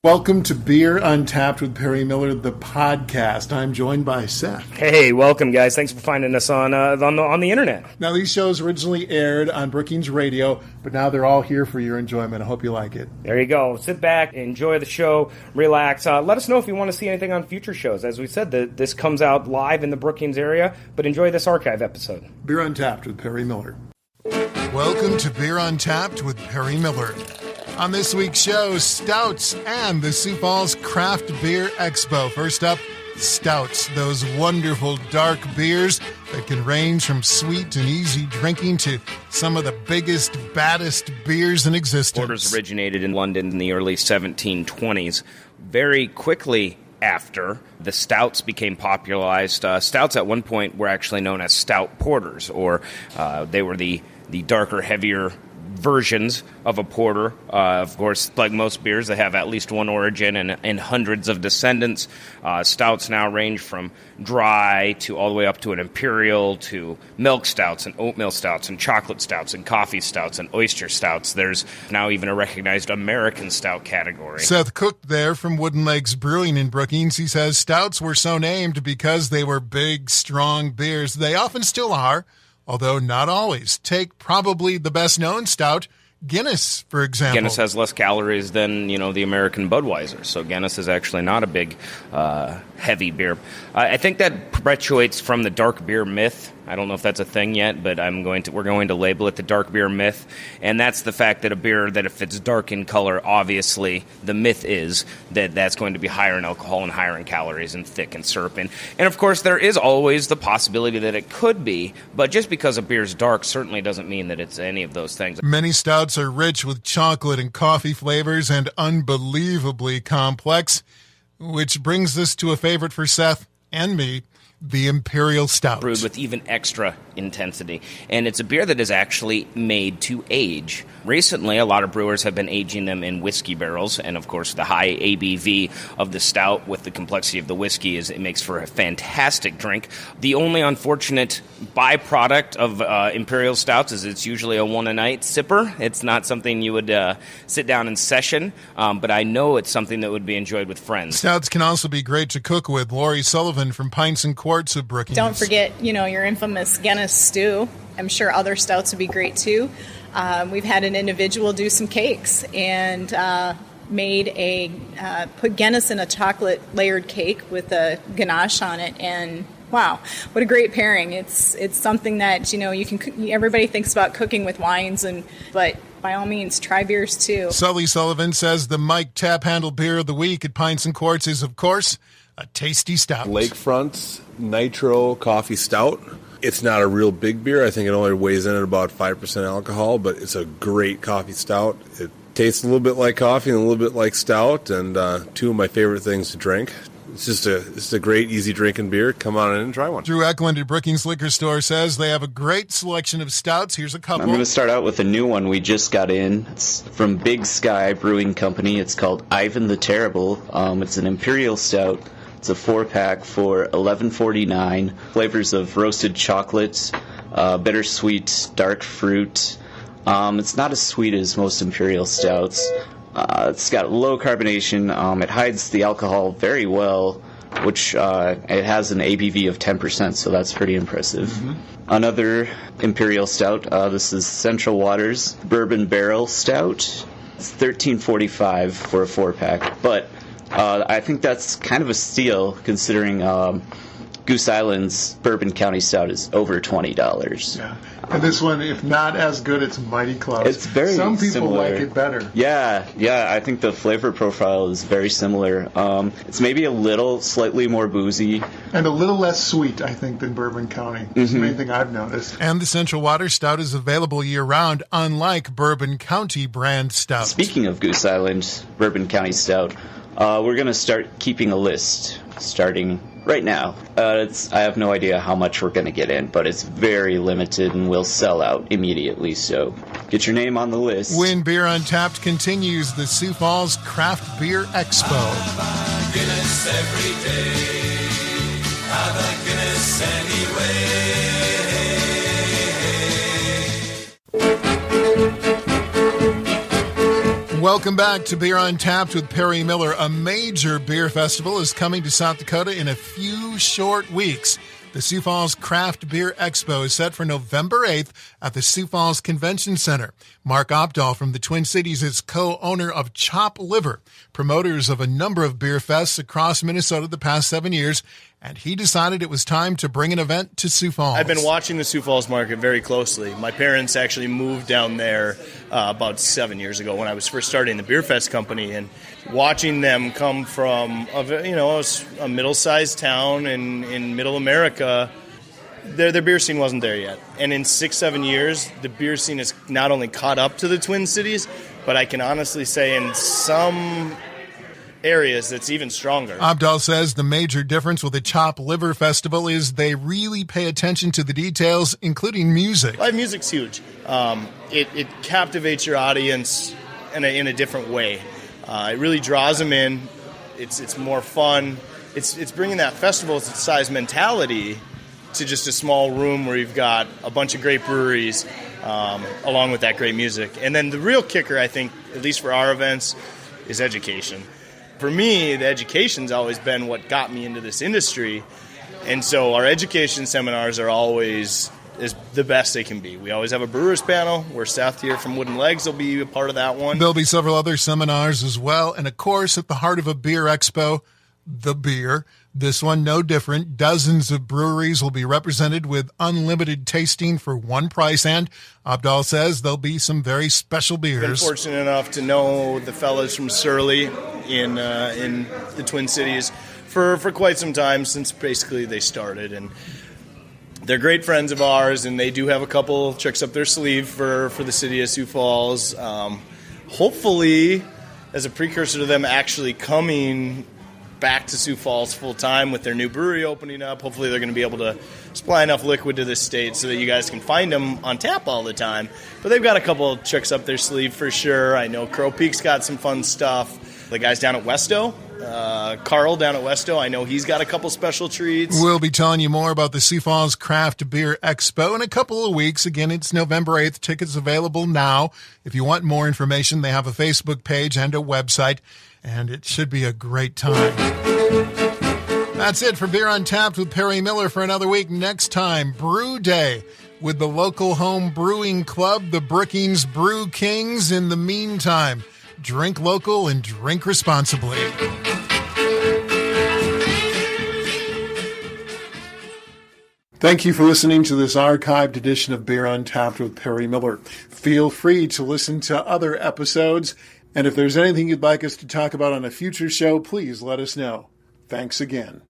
Welcome to Beer Untapped with Perry Miller, the podcast. I'm joined by Seth. Hey, welcome, guys. Thanks for finding us on the internet. Now, these shows originally aired on Brookings Radio, but now they're all here for your enjoyment. I hope you like it. There you go. Sit back, enjoy the show, relax. Let us know if you want to see anything on future shows. As we said, this comes out live in the Brookings area, but enjoy this archive episode. Beer Untapped with Perry Miller. Welcome to Beer Untapped with Perry Miller. On this week's show, Stouts and the Sioux Falls Craft Beer Expo. First up, Stouts, those wonderful dark beers that can range from sweet and easy drinking to some of the biggest, baddest beers in existence. Porters originated in London in the early 1720s. Very quickly after, the stouts became popularized. Stouts at one point were actually known as stout porters, or they were the darker, heavier versions of a porter. Of course, like most beers, they have at least one origin and hundreds of descendants. Stouts now range from dry to all the way up to an imperial, to milk stouts and oatmeal stouts and chocolate stouts and coffee stouts and oyster stouts. There's now even a recognized American stout category. Seth Cook there from Wooden Legs Brewing in Brookings, he says stouts were so named because they were big, strong beers. They often still are, although not always. Take probably the best-known stout, Guinness, for example. Guinness has less calories than, the American Budweiser, so Guinness is actually not a big, heavy beer. I think that perpetuates from the dark beer myth. I don't know if that's a thing yet, but we're going to label it the dark beer myth, and that's the fact that a beer that if it's dark in color, obviously the myth is that that's going to be higher in alcohol and higher in calories and thick and syrup. And of course, there is always the possibility that it could be, but just because a beer's dark certainly doesn't mean that it's any of those things. Many stouts are rich with chocolate and coffee flavors and unbelievably complex, which brings us to a favorite for Seth and me, the Imperial Stout. Brewed with even extra intensity. And it's a beer that is actually made to age. Recently, a lot of brewers have been aging them in whiskey barrels, and of course the high ABV of the stout with the complexity of the whiskey it makes for a fantastic drink. The only unfortunate byproduct of Imperial Stouts is it's usually a one-a-night sipper. It's not something you would sit down in session, but I know it's something that would be enjoyed with friends. Stouts can also be great to cook with. Lori Sullivan from Pints and Quarts of Brookings. Don't forget, your infamous Guinness stew. I'm sure other stouts would be great too. We've had an individual do some cakes and put Guinness in a chocolate layered cake with a ganache on it, and wow, what a great pairing. It's something that, you can everybody thinks about cooking with wines, but by all means, try beers too. Sully Sullivan says the Mike Tap Handle Beer of the Week at Pints and Quarts is, of course, a tasty stout. Lakefront Nitro Coffee Stout. It's not a real big beer. I think it only weighs in at about 5% alcohol, but it's a great coffee stout. It tastes a little bit like coffee and a little bit like stout, and two of my favorite things to drink. It's just a great, easy drinking beer. Come on in and try one. Drew Eklund at Brookings Liquor Store says they have a great selection of stouts. Here's a couple. I'm going to start out with a new one we just got in. It's from Big Sky Brewing Company. It's called Ivan the Terrible. It's an Imperial Stout. It's a 4-pack for $11.49. Flavors of roasted chocolate, bittersweet, dark fruit. It's not as sweet as most Imperial Stouts. It's got low carbonation. It hides the alcohol very well, which it has an ABV of 10%, so that's pretty impressive. Mm-hmm. Another Imperial Stout, this is Central Waters Bourbon Barrel Stout. It's $13.45 for a 4-pack, but I think that's kind of a steal considering Goose Island's Bourbon County Stout is over $20. Yeah. And this one, if not as good, it's mighty close. It's very Some people similar. like it better. Yeah, I think the flavor profile is very similar. It's maybe a little slightly more boozy. And a little less sweet, I think, than Bourbon County. That's the main thing I've noticed. And the Central Water Stout is available year-round, unlike Bourbon County brand stout. Speaking of Goose Island Bourbon County Stout, we're going to start keeping a list starting right now. I have no idea how much we're going to get in, but it's very limited and will sell out immediately, so get your name on the list. When Beer Untapped continues, the Sioux Falls Craft Beer Expo. Guinness every day. Have a Guinness anyway. Welcome back to Beer Untapped with Perry Miller. A major beer festival is coming to South Dakota in a few short weeks. The Sioux Falls Craft Beer Expo is set for November 8th at the Sioux Falls Convention Center. Mark Opdahl from the Twin Cities is co-owner of Chop Liver, promoters of a number of beer fests across Minnesota the past 7 years, and he decided it was time to bring an event to Sioux Falls. I've been watching the Sioux Falls market very closely. My parents actually moved down there about 7 years ago when I was first starting the Beer Fest company, and watching them come from a middle-sized town in middle America, their beer scene wasn't there yet. And in 6-7 years, the beer scene has not only caught up to the Twin Cities, but I can honestly say in some areas that's even stronger. Opdahl says the major difference with the Chop Liver Festival is they really pay attention to the details, including music. Live music's huge. It captivates your audience in a different way. It really draws them in. It's more fun. It's bringing that festival size mentality to just a small room where you've got a bunch of great breweries along with that great music. And then the real kicker, I think, at least for our events, is education. For me, the education's always been what got me into this industry. And so our education seminars are always is the best they can be. We always have a brewers panel where Seth here from Wooden Legs will be a part of that one. There'll be several other seminars as well. And of course, at the heart of a beer expo, the beer. This one, no different. Dozens of breweries will be represented with unlimited tasting for one price. And Opdahl says there'll be some very special beers. Been fortunate enough to know the fellas from Surly in the Twin Cities for quite some time, since basically they started. And they're great friends of ours, and they do have a couple tricks up their sleeve for the city of Sioux Falls. Hopefully, as a precursor to them actually coming back to Sioux Falls full time with their new brewery opening up, hopefully they're going to be able to supply enough liquid to this state so that you guys can find them on tap all the time. But they've got a couple of tricks up their sleeve for sure. I know Crow Peak's got some fun stuff. The guys down at Westo, Carl down at Westo, I know he's got a couple special treats. We'll be telling you more about the Sioux Falls Craft Beer Expo in a couple of weeks. Again, it's November 8th. Tickets available now. If you want more information, they have a Facebook page and a website, and it should be a great time. That's it for Beer Untapped with Perry Miller for another week. Next time, Brew Day with the local home brewing club, the Brookings Brew Kings. In the meantime, drink local and drink responsibly. Thank you for listening to this archived edition of Beer Untapped with Perry Miller. Feel free to listen to other episodes, and if there's anything you'd like us to talk about on a future show, please let us know. Thanks again.